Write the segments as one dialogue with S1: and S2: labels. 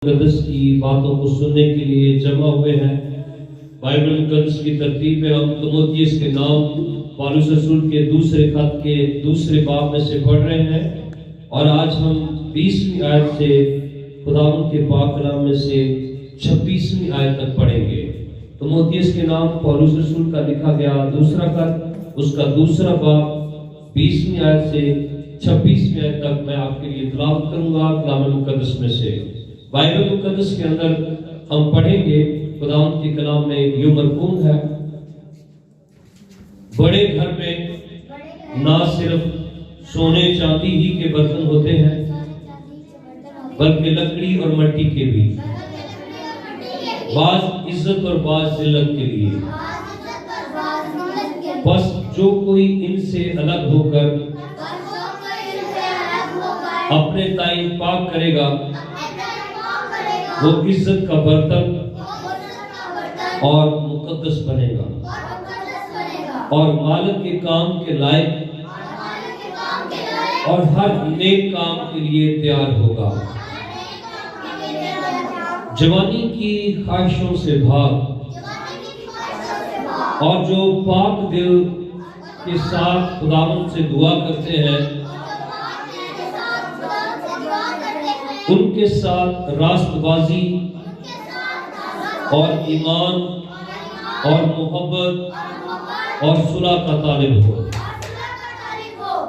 S1: مقدس کی باتوں کو سننے کے لیے جمع ہوئے ہیں۔ بائبل مقدس کی ترتیب میں ہم تیموتھیوس کے نام پالوس رسول کے دوسرے خط کے دوسرے باب میں سے پڑھ رہے ہیں، اور آج ہم 20ویں آیت سے خداوند کے پاک کلام میں سے 26ویں آیت تک پڑھیں گے۔ تیموتھیوس کے نام پالوس رسول کا لکھا گیا دوسرا خط، اس کا دوسرا باب 20ویں آیت سے 26ویں آیت تک میں آپ کے لیے تلاوت کروں گا کلام مقدس میں سے۔ بائبل مقدس کے اندر ہم پڑھیں گے، خداوند کے کلام میں یوں مرقوم ہے: بڑے گھر میں نہ صرف سونے چاندی ہی کے برتن ہوتے ہیں بلکہ لکڑی اور مٹی کے بھی، بعض عزت اور بعض ذلت کے لیے۔ بس جو کوئی ان سے الگ ہو کر اپنے تعین پاک کرے گا وہ عزت کا برتن اور مقدس بنے گا اور مالک کے کام کے لائق اور ہر نیک کام کے لیے تیار ہوگا۔ جوانی کی خواہشوں سے بھاگ، اور جو پاک دل کے ساتھ خداوند سے دعا کرتے ہیں ان کے ساتھ راست بازی اور ایمان اور محبت اور صلح کا طالب ہو،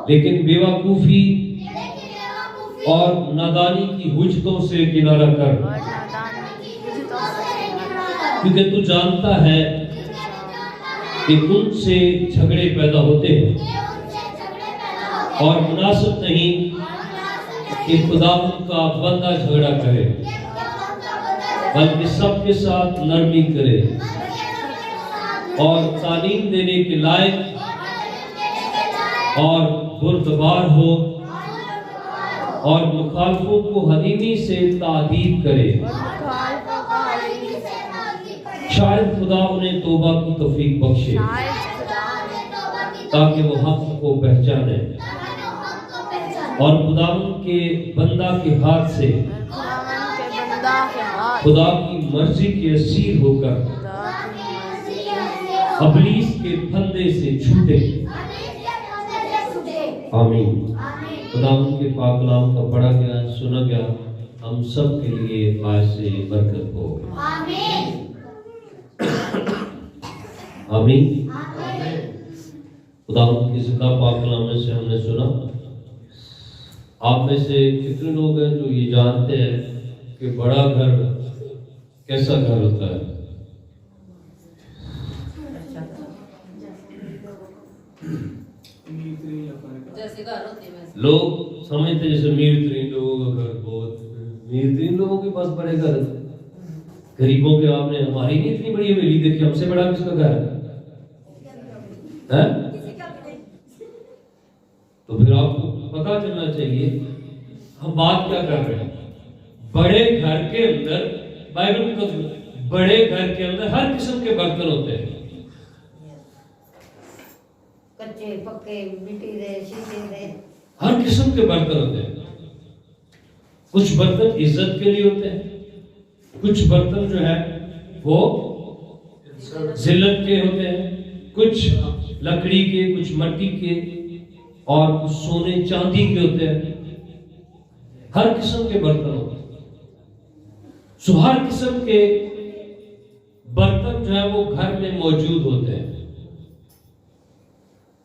S1: لیکن بیوقوفی اور نادانی کی حجتوں سے کنارہ کر، کیونکہ تو جانتا ہے کہ ان سے جھگڑے پیدا ہوتے ہیں، اور مناسب نہیں کہ خداوند کا بندہ جھگڑا کرے، بلکہ سب کے ساتھ نرمی کرے اور تعلیم دینے کے لائق اور بردبار ہو، اور مخالفوں کو حلیمی سے تادیب کرے۔ شاید خدا انہیں توبہ کی توفیق بخشے تاکہ وہ حق کو پہچانے اور خداوند کے بندہ کے ہاتھ سے خدا کی مرضی کے اسیر ہو کر ابلیس کے پھندے سے چھوٹے۔ آمین۔ خداوند کے پاک کلام کا پڑھا گیا، سنا گیا، ہم سب کے لیے باعث برکت ہو۔ آمین۔ خداوند کی زندہ پاک کلام میں سے ہم نے سنا۔ آپ میں سے کتنے لوگ ہیں جو یہ جانتے ہیں کہ بڑا گھر کیسا گھر ہوتا ہے؟ لوگ سمجھتے جیسے امیر ترین لوگوں کا گھر بہت، امیر ترین لوگوں کے پاس بڑے گھر، غریبوں کے آپ نے ہماری نہیں اتنی بڑی حویلی دیکھی، ہم سے بڑا کس کا گھر ہے؟ تو پھر آپ کو پتا چلنا چاہیے ہم بات کیا کر رہے ہیں۔ بڑے گھر کے اندر بائبل کو بڑے گھر کے اندر ہر قسم کے برتن ہوتے ہیں،
S2: کچے پکے، مٹی دے، شیشے دے،
S1: ہر قسم کے برتن ہوتے ہیں۔ کچھ برتن عزت کے لیے ہوتے ہیں، کچھ برتن جو ہے وہ ذلت کے ہوتے ہیں، کچھ لکڑی کے، کچھ مٹی کے، اور کچھ سونے چاندی کے ہوتے ہیں۔ ہر قسم کے برتن ہوتے ہیں۔ سو ہر قسم کے برتن جو ہے وہ گھر میں موجود ہوتے ہیں۔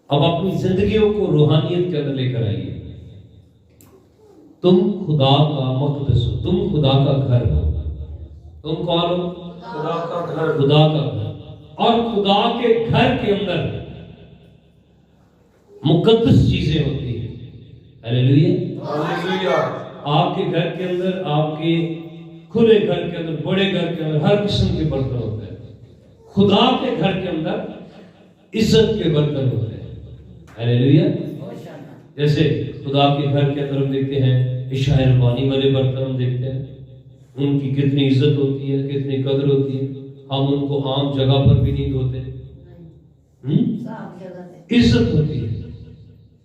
S1: اب اپنی زندگیوں کو روحانیت کے اندر لے کر آئیے۔ تم خدا کا مقدس ہو، تم خدا کا گھر ہو۔ تم کون ہو؟ خدا کا گھر، خدا کا گھر۔ اور خدا کے گھر کے اندر مقدس چیزیں ہوتی ہیں۔ ہلیلویہ۔ آپ کے گھر کے اندر، آپ کے کھلے گھر کے اندر، بڑے گھر کے اندر ہر قسم کے برتن ہوتے ہیں۔ خدا کے گھر کے اندر عزت کے برتن ہوتے ہیں۔ ہلیلویہ۔ جیسے خدا کے گھر کے اندر ہم دیکھتے ہیں عشاء ربانی والے برتن، ہم دیکھتے ہیں ان کی کتنی عزت ہوتی ہے، کتنی قدر ہوتی ہے۔ ہم ان کو عام جگہ پر بھی نہیں دھوتے، عزت ہوتی ہے۔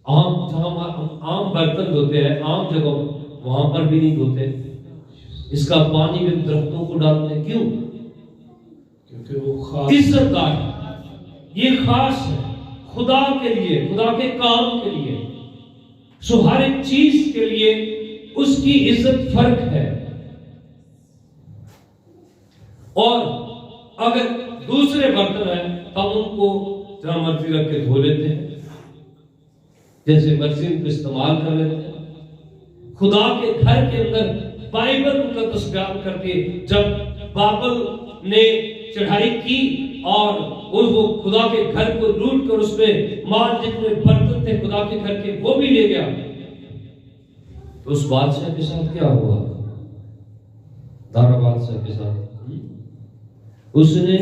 S1: عام برتن دھوتے ہیں عام جگہوں، وہاں پر بھی نہیں دھوتے، اس کا پانی بھی درختوں کو ڈالتے ہیں. کیوں؟
S3: کیونکہ وہ خاص
S1: عزت دار ہے. یہ خاص ہے خدا کے لیے، خدا کے کام کے لیے. سو ہر ایک چیز کے لیے اس کی عزت فرق ہے. اور اگر دوسرے برتن ہیں ہم ان کو جہاں مرضی رکھ کے دھو لیتے ہیں، جیسے مرضی ان کو استعمال کر لیتے ہیں. خدا کے گھر کے اندر بائبل مقدس بیان کرتی ہے جب بابل نے چڑھائی کی اور وہ خدا کے گھر کو لوٹ کر اس میں مال جتنے برتن تھے خدا کے گھر کے وہ بھی لے گیا، تو اس بادشاہ کے ساتھ کیا ہوا؟ دارا بادشاہ کے ساتھ اس نے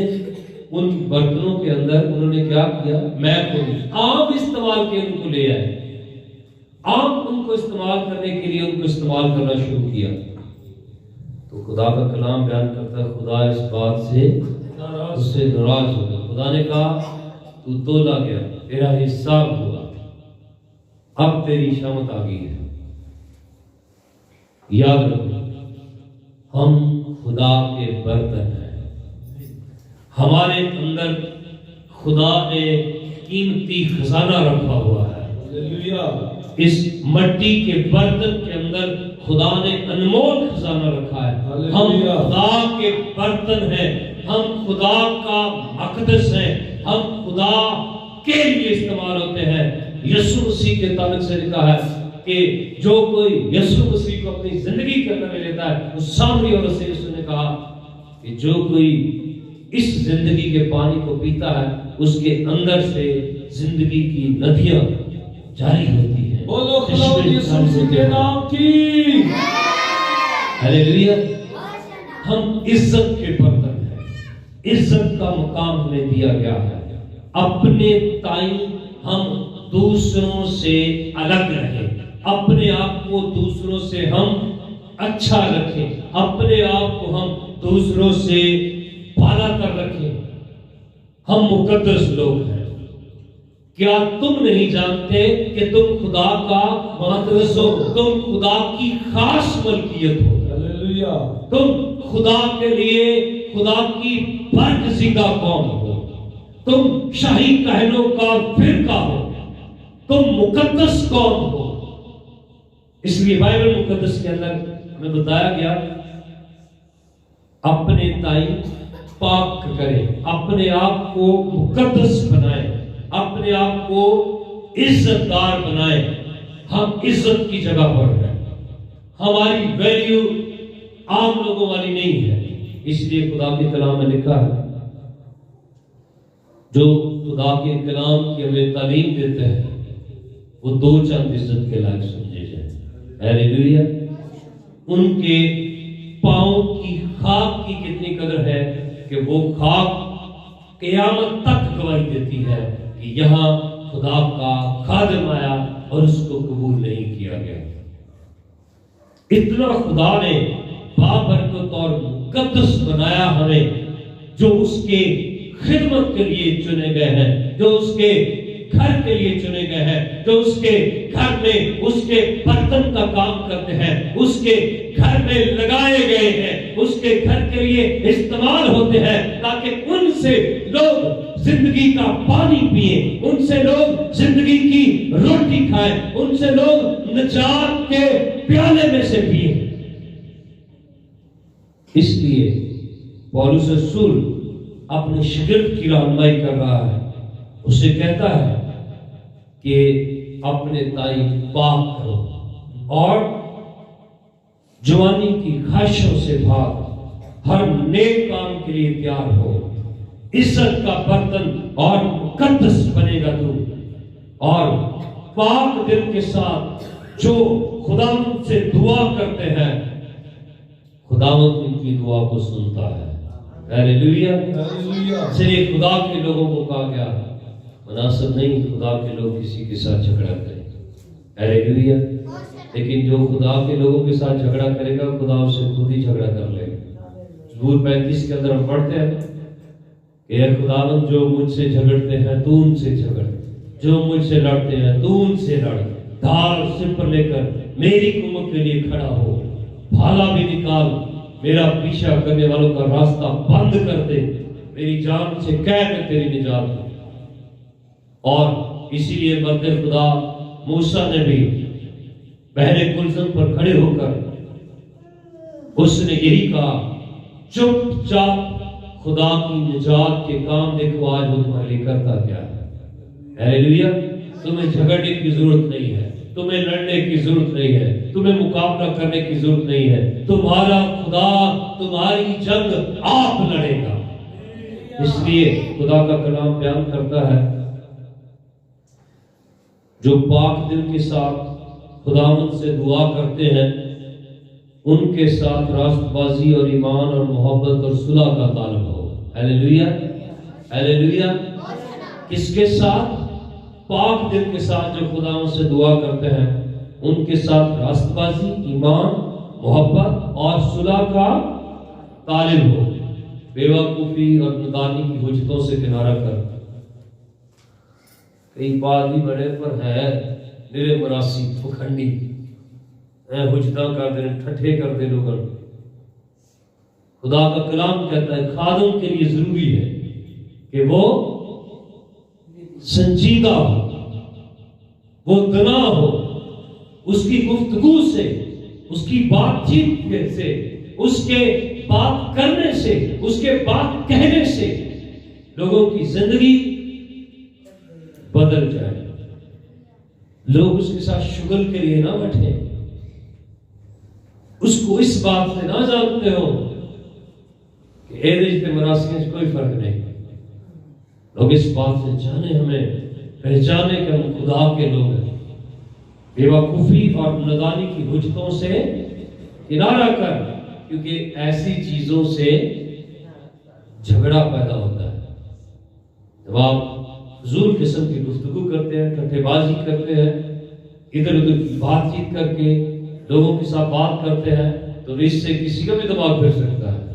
S1: ان برتنوں کے اندر انہوں نے کیا کیا؟ میں کو عام استعمال کے ان کو لے آئے، عام ان کو استعمال کرنے کے لیے ان کو استعمال کرنا شروع کیا. تو خدا کا کلام بیان کرتا ہے خدا اس بات سے اس سے ناراض ہو گیا. خدا نے کہا تو تولا گیا، تیرا حساب ہوا، اب تیری شامت آ گئی ہے. یاد رکھو ہم خدا کے برتن ہیں. ہمارے اندر خدا نے قیمتی خزانہ رکھا ہوا ہے.
S3: ہاللیلویہ.
S1: اس مٹی کے برتن کے اندر خدا نے انمول خزانہ رکھا ہے. ہم خدا کے برتن ہیں، ہم خدا کا مقدس ہیں، ہم خدا کے لیے استعمال ہوتے ہیں. یسوع مسیح کے تعلق سے لکھا ہے کہ جو کوئی یسوع مسیح کو اپنی زندگی کے اندر لیتا ہے، اس سامری عورت سے یسوع نے کہا کہ جو کوئی اس زندگی کے پانی کو پیتا ہے اس کے اندر سے زندگی کی ندیاں جاری ہوتی ہیں.
S3: بولو خدا یسوع مسیح کے نام کی
S1: ہاللیلویہ. ہم عزت کے برتن ہیں، عزت کا مقام ہمیں دیا گیا ہے. اپنے تائیں ہم دوسروں سے الگ رہیں، اپنے آپ کو دوسروں سے ہم اچھا رکھیں، اپنے آپ کو ہم دوسروں سے بالا کر رکھیں. ہم مقدس لوگ ہیں. کیا تم نہیں جانتے کہ تم خدا کا مقدس ہو؟ تم خدا کی خاص ملکیت ہو.
S3: ہاللیلویہ.
S1: تم خدا کے لیے خدا کی برگزیدہ قوم ہو. تم شاہی کہنوں کا فرقہ ہو. تم مقدس قوم ہو. اس لیے بائبل مقدس کے اندر ہمیں بتایا گیا اپنے تائیں پاک کریں، اپنے آپ کو مقدس بنائیں، اپنے آپ کو عزت دار بنائیں. ہم عزت کی جگہ پر ہیں. ہماری ویلیو عام لوگوں والی نہیں ہے. اس لیے خدا کے کلام میں لکھا ہے جو خدا کے کلام کی ہمیں تعلیم دیتے ہیں وہ دو چند عزت کے لائق سمجھے جائیں. ہاللیلویہ. ان کے پاؤں کی خاک کی کتنی قدر ہے کہ وہ خاک قیامت تک گواہی دیتی ہے کہ یہاں خدا کا خادم آیا اور اس کو قبول نہیں کیا گیا. اتنا خدا نے بابرکت اور مقدس بنایا ہمیں، جو اس کے خدمت کے لیے چنے گئے ہیں، جو اس کے گھر کے لیے چنے گئے ہیں، جو اس کے گھر میں اس کے برتن کا کام کرتے ہیں، اس کے گھر میں لگائے گئے ہیں، اس کے گھر کے لیے استعمال ہوتے ہیں تاکہ ان سے لوگ زندگی کا پانی پئیں، ان سے لوگ زندگی کی روٹی کھائیں، ان سے لوگ نجات کے پیالے میں سے پئیں. اس لیے پولس رسول اپنے شاگرد کی رہنمائی کر رہا ہے. اسے کہتا ہے کہ اپنے تائیں پاک کرو اور جوانی کی خواہشوں سے بھاگ، ہر نیک کام کے لیے تیار ہو. عزت کا برتن اور مقدس بنے گا تو، اور پاک دل کے ساتھ جو خداوند سے دعا کرتے ہیں خداوند ان کی دعا کو سنتا ہے. ہاللیلویہ. صرف خدا کے لوگوں کو کہا گیا مناسب نہیں خدا کے لوگ کسی کے ساتھ جھگڑا کریں. ہاللیلویہ. لیکن جو خدا کے لوگوں کے ساتھ جھگڑا کرے گا خدا اس سے خود ہی جھگڑا کر لے گا. زبور 35 کے اندر ہم پڑھتے ہیں کہ اے خداوند جو مجھ سے جھگڑتے ہیں تو ان سے جھگڑ، جو مجھ سے لڑتے ہیں تو ان سے لڑ. ڈھال سر پر لے کر میری قوت کے لیے کھڑا ہو، بھالا بھی نکال میرا پیچھا کرنے والوں کا راستہ بند کر دے، میری جان سے کہہ میں تیری نجات دوں۔ اور اسی لیے مرد خدا موسیٰ نے بھی بحر کلثم پر کھڑے ہو کر اس نے یہی کہا، چپ چاپ خدا کی نجات کے کام دیکھو آج وہ تمہارے لیے کرتا کیا ہے۔ ہیلیلویا۔ تمہیں جھگڑنے کی ضرورت نہیں ہے، تمہیں لڑنے کی ضرورت نہیں ہے، تمہیں مقابلہ کرنے کی ضرورت نہیں ہے، تمہارا خدا تمہاری جنگ آپ لڑے گا۔ اس لیے خدا کا کلام بیان کرتا ہے، جو پاک دل کے ساتھ خداوند سے دعا کرتے ہیں ان کے ساتھ راست بازی اور ایمان اور محبت اور صلح کا تعلق ہو۔ Hallelujah, hallelujah. کس کے ساتھ؟ پاک دل کے ساتھ جو خداوند سے دعا کرتے ہیں ان کے ساتھ راست بازی، ایمان، محبت اور صلح کا تعلق ہو۔ بے وقوفی اور نادانی کی حجتوں سے کنارہ کر۔ کئی پادری بڑے پر ہے میرے مراسی پکھنڈی حجتاں کر دے، ٹھٹھے کر دے لوگوں۔ خدا کا کلام کہتا ہے خادم کے لیے ضروری ہے کہ وہ سنجیدہ ہو، وہ دنا ہو، اس کی گفتگو سے، اس کی بات چیت سے، اس کے بات کرنے سے، اس کے بات کہنے سے لوگوں کی زندگی بدل جائے۔ لوگ اس کے ساتھ شغل کے لیے نہ بیٹھے، اس کو اس بات سے نہ جانتے ہو کہ اے رشتے مراسیوں سے کوئی فرق نہیں۔ لوگ اس بات سے جانے، ہمیں پہچانے کہ ہم خدا کے لوگ ہیں۔ بے وقوفی اور نادانی کی حجتوں سے کنارہ کر، کیونکہ ایسی چیزوں سے جھگڑا پیدا ہوتا ہے۔ جب آپ فضول قسم کی گفتگو کرتے ہیں، ٹھٹھے بازی کرتے ہیں، ادھر ادھر کی بات چیت کر کے لوگوں کے ساتھ بات کرتے ہیں، تو اس سے کسی کا بھی دماغ پھر سکتا ہے۔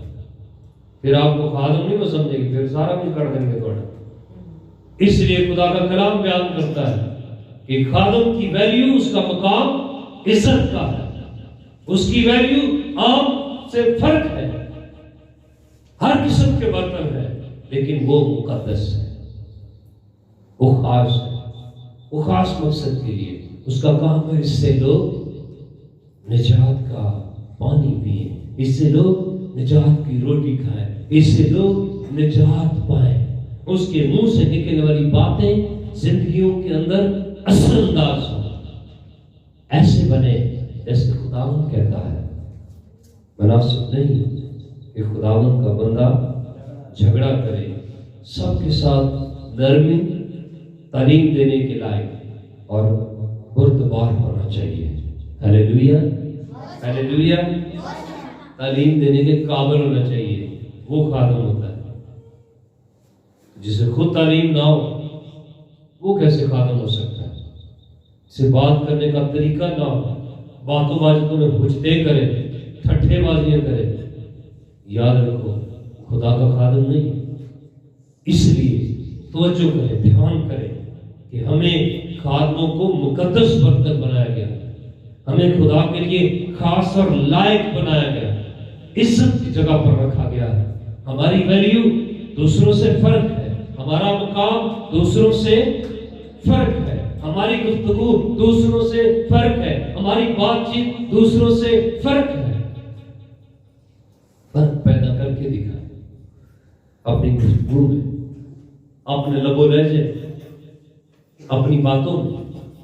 S1: پھر آپ کو خادم نہیں وہ سمجھے گی، پھر سارا کچھ کر دیں گے تھوڑا۔ اس لیے خدا کا کلام بیان کرتا ہے کہ خادم کی ویلیو، اس کا مقام عزت کا ہے، اس کی ویلیو عام سے فرق ہے۔ ہر قسم کے برتن ہے لیکن وہ مقدس ہے، وہ خاص ہے، وہ خاص مقصد کے لیے اس کا کام ہے۔ اس سے لوگ نجات کا پانی پئیں، اس سے لوگ نجات کی روٹی کھائیں، اس سے لوگ نجات پائیں۔ اس کے منہ سے نکلنے والی باتیں زندگیوں کے اندر اثر انداز ہوں، ایسے بنے جیسے خداوند کہتا ہے۔ مناسب نہیں کہ خداوند کا بندہ جھگڑا کرے، سب کے ساتھ نرمی، تعلیم دینے کے لائق اور بردبار ہونا چاہیے۔ Hallelujah, hallelujah. تعلیم دینے کے قابل ہونا چاہیے، وہ خادم ہوتا ہے۔ جسے خود تعلیم نہ ہو وہ کیسے خادم ہو سکتا ہے؟ اسے بات کرنے کا طریقہ نہ ہو، باتوں باتوں میں حجتیں کرے، ٹھٹھے بازیاں کرے، یاد رکھو خدا کا خادم نہیں۔ اس لیے توجہ کرے، دھیان کرے کہ ہمیں خادموں کو مقدس برتن بنایا گیا، ہمیں خدا کے لیے خاص اور لائق بنایا گیا، عزت کی جگہ پر رکھا گیا ہے۔ ہماری ویلیو دوسروں سے فرق ہے، ہمارا مقام دوسروں سے فرق ہے، ہماری گفتگو دوسروں سے فرق ہے، ہماری بات چیت دوسروں سے فرق ہے۔ فرق پیدا کر کے دکھائیں اپنی گفتگو میں، اپنے لب و لہجے، اپنی باتوں میں،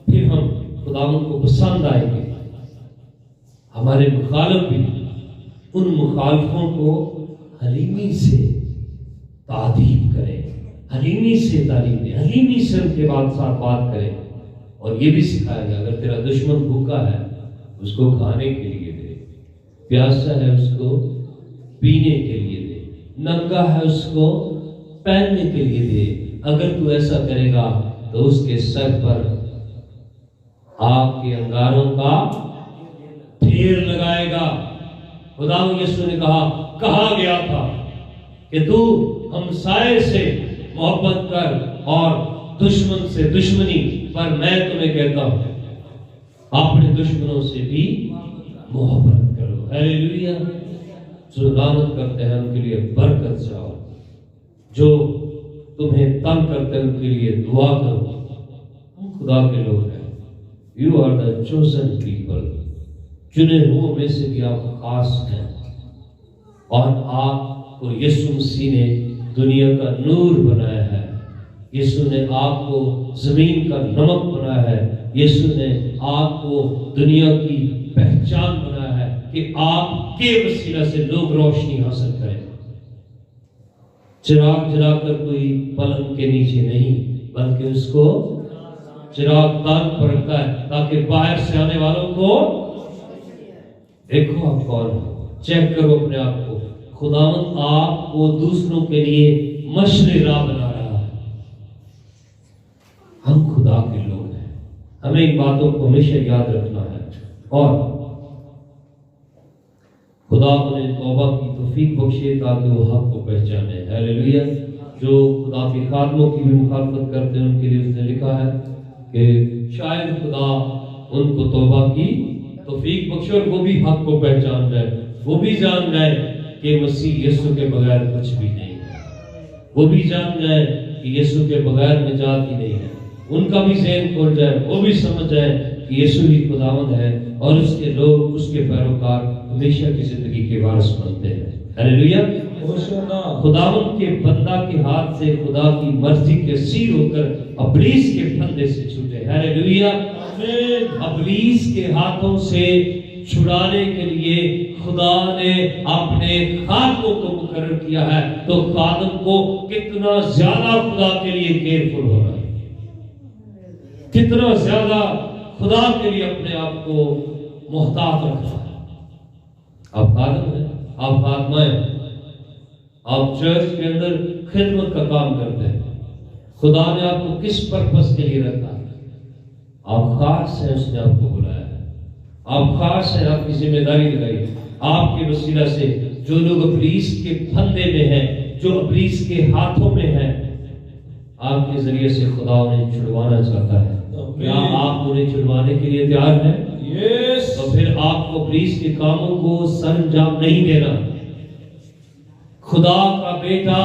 S1: پھر ہم خداوند کو پسند آئیں گے۔ ہمارے مخالف بھی ان مخالفوں کو حلیمی سے تعدیب کریں، حلیمی سے تعلیم دیں، حلیمی سے ان کے ساتھ بات کریں۔ اور یہ بھی سکھایا گیا اگر تیرا دشمن بھوکا ہے اس کو کھانے کے لیے دے، پیاسا ہے اس کو پینے کے لیے دے، ننگا ہے اس کو پہننے کے لیے دے۔ اگر تو ایسا کرے گا تو اس کے سر پر آگ کے انگاروں کا ڈھیر لگائے گا۔ خدا یسوع نے کہا گیا تھا کہ تو ہمسائے سے محبت کر اور دشمن سے دشمنی، پر میں تمہیں کہتا ہوں اپنے دشمنوں سے بھی محبت کرو۔ ہیلیلویا۔ جو لعنت کرتے ہیں ان کے لیے برکت چاہو، جو تمہیں تنگ کرتے ہیں ان کے لیے دعا کرو۔ ہم خدا کے لوگ ہیں، you are the chosen people, چنے ہوئے میں سے بھی آپ خاص ہیں، اور آپ کو یسوع مسیح نے دنیا کا نور بنایا ہے، یسوع نے آپ کو زمین کا نمک بنایا ہے، یسوع نے آپ کو دنیا کی پہچان بنایا ہے کہ آپ کے وسیلہ سے لوگ روشنی حاصل کریں۔ چراغ جلا کر کوئی پلنگ کے نیچے نہیں، بلکہ اس کو چراغ دان پر رکھتا ہے تاکہ باہر سے آنے والوں کو دیکھو آپ کون ہو، چیک کرو اپنے آپ کو۔ خداوند آپ کو دوسروں کے لیے مشرِ راہ بنا رہا ہے۔ ہم خدا کے لوگ ہیں، ہمیں ان باتوں کو ہمیشہ یاد رکھنا ہے، اور خدا انہیں توبہ کی توفیق بخشے تاکہ وہ حق کو پہچانے۔ ہیلیلویا۔ جو خدا کے خادموں کی بھی مخالفت کرتے ہیں ان کے لیے اس نے لکھا ہے کہ شاید خدا ان کو توبہ کی توفیق بخشے اور وہ بھی حق کو پہچان جائے، وہ بھی جان جائے کہ مسیح یسوع کے بغیر کچھ بھی نہیں ہے، وہ بھی جان جائے کہ یسوع کے بغیر نجات ہی نہیں ہے، ان کا بھی ذہن کھول جائے، وہ بھی سمجھ جائے کہ یسوع ہی خداوند ہے اور اس کے لوگ، اس کے پیروکار ہمیشہ کی زندگی کے وارث بنتے ہیں۔ ہیلیلویا۔ خداوند کے بندہ کے ہاتھ سے خدا کی مرضی کے اسیر ہو کر ابلیس کے پھندے سے چھوٹے۔ ہیلیلویا۔ ابلیس کے ہاتھوں سے چھڑانے کے لیے خدا نے اپنے خادموں کو مقرر کیا ہے، تو خادم کو کتنا زیادہ خدا کے لیے کیئرفل ہونا ہے، کتنا زیادہ خدا کے لیے اپنے آپ کو محتاط رکھنا ہے۔ آپ خادم ہیں، آپ خادمہ ہیں، آپ چرچ کے اندر خدمت کا کام کرتے ہیں، خدا نے آپ کو کس پرپس کے لیے رکھا ہے؟ آپ خاص ہیں، اس نے آپ کو بلایا ہے، آپ خاص ہیں، آپ کی ذمہ داری لگائی ہے۔ آپ کے وسیلہ سے جو لوگ ابلیس کے پھندے میں ہیں، جو ابلیس کے ہاتھوں میں ہیں، آپ کے ذریعے سے خدا انہیں چھڑوانا چاہتا ہے۔ کیا آپ انہیں چھڑوانے کے لیے تیار ہیں؟ تو پھر آپ کو ابلیس کے کاموں کو سر انجام نہیں دینا۔ خدا کا بیٹا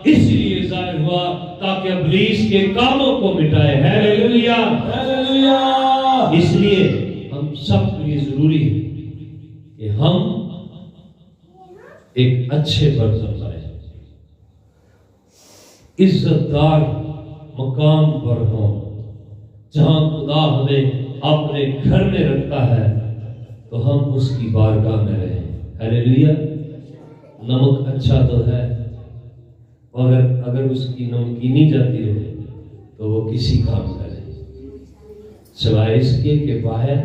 S1: اس لیے ظاہر ہوا تاکہ ابلیس کے کاموں کو مٹائے۔ Hallelujah, hallelujah. اس لیے ہم سب کے لیے ضروری ہے کہ ہم ایک اچھے برتن بنیں، عزت دار مقام پر ہوں۔ جہاں خدا ہمیں اپنے گھر میں رکھتا ہے تو ہم اس کی بارگاہ میں رہیں۔ ہیلیلویا۔ نمک اچھا تو ہے، مگر اگر اس کی نمکینی جاتی رہے تو وہ کسی کام کا نہیں، سوائے اس کے کہ باہر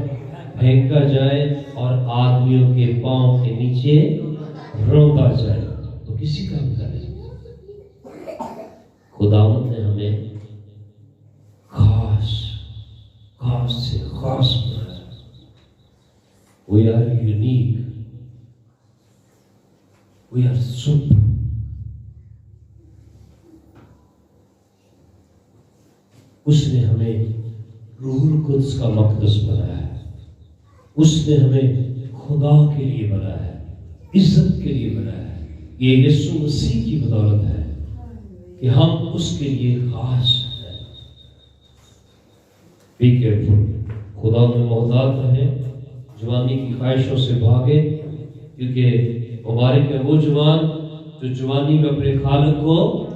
S1: پھینکا جائے اور آدمیوں کے پاؤں کے نیچے روندا جائے، تو کسی کام کا نہیں۔ خداوند نے ہمیں خاص سے خاص بنایا۔ We are unique. We are super. اس نے ہمیں روح القدس کا مقدس بنایا ہے، اس نے ہمیں خدا کے لیے بنایا ہے، عزت کے لیے بنایا ہے۔ یہ یسوع مسیح کی بدولت ہے کہ ہم اس کے لیے خاص ہیں۔ Be careful. خدا میں محتاط رہیں، جوانی کی خواہشوں سے بھاگے، کیونکہ مبارک ہے وہ جوان جو جوانی میں اپنے خالق کو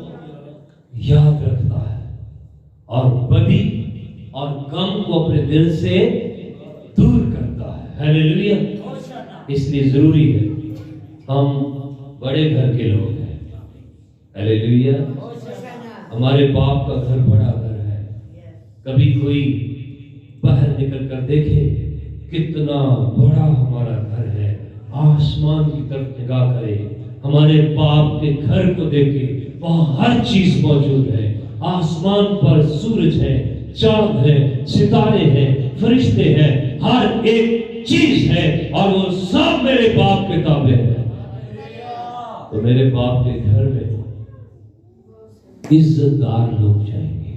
S1: یاد رکھتا ہے اور بدی اور غم کو اپنے دل سے دور کرتا ہے۔ ہیلیلویا۔ اس لیے ضروری ہے، ہم بڑے گھر کے لوگ ہیں۔ ہیلیلویا۔ ہمارے باپ کا گھر بڑا گھر ہے۔ کبھی کوئی باہر نکل کر دیکھے کتنا بڑا ہمارا گھر ہے، آسمان کی طرف نگاہ کرے، ہمارے باپ کے گھر کو دیکھے، وہاں ہر چیز موجود ہے۔ آسمان پر سورج ہے، چاند ہے، ستارے ہیں، فرشتے ہیں، ہر ایک چیز ہے، اور وہ سب میرے باپ کے تابع ہے۔ تو میرے باپ کے گھر میں عزت دار لوگ جائیں گے۔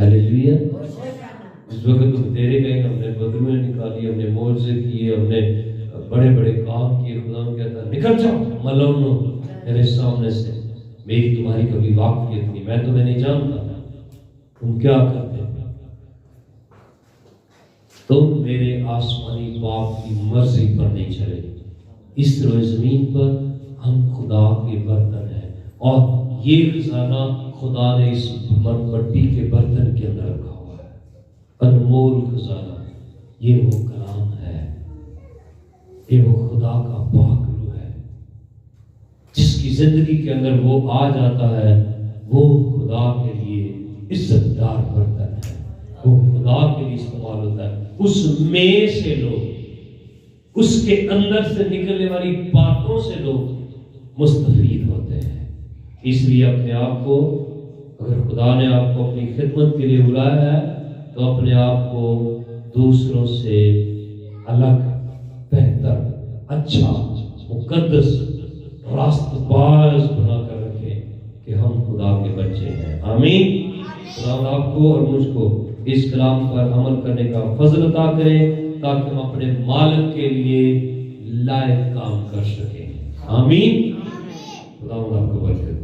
S1: ہیلیلویا۔ اس وقت تو تیرے گئے، ہم نے بدرویں نکالی، ہم نے معجزے کیے، ہم نے اور بڑے بڑے کام کیے، خدا کہتا ہے نکل جاؤ ملونو میرے سامنے سے، میری تمہاری کبھی واقفیت نہیں، میں تمہیں نہیں جانتا، تم کیا کرتے ہو، تم میرے آسمانی باپ کی مرضی پر نہیں چلے۔ اس روئے زمین پر ہم خدا کے برتن ہیں، اور یہ خزانہ خدا نے اس مٹی کے برتن کے اندر رکھا ہوا ہے، انمول خزانہ، یہ وہ کلام ہے، یہ وہ خدا کا پاک روح ہے، جس کی زندگی کے اندر وہ آ جاتا ہے، وہ خدا کے لیے عزت دار برتن ہے، وہ خدا کے لیے استعمال ہوتا ہے۔ اس میں سے لوگ، اس کے اندر سے نکلنے والی باتوں سے لوگ مستفید ہوتے ہیں۔ اس لیے اپنے آپ کو، اگر خدا نے آپ کو اپنی خدمت کے لیے بلایا ہے تو اپنے آپ کو دوسروں سے الگ، بہتر، اچھا، مقدس، راست باز بنا کر رکھیں کہ ہم خدا کے بچے ہیں۔ آمین۔ خدا آپ کو اور مجھ کو اس کلام پر عمل کرنے کا فضل عطا کرے تاکہ ہم اپنے مالک کے لیے لائق کام کر سکیں۔ آمین۔ خدا آپ کو برکت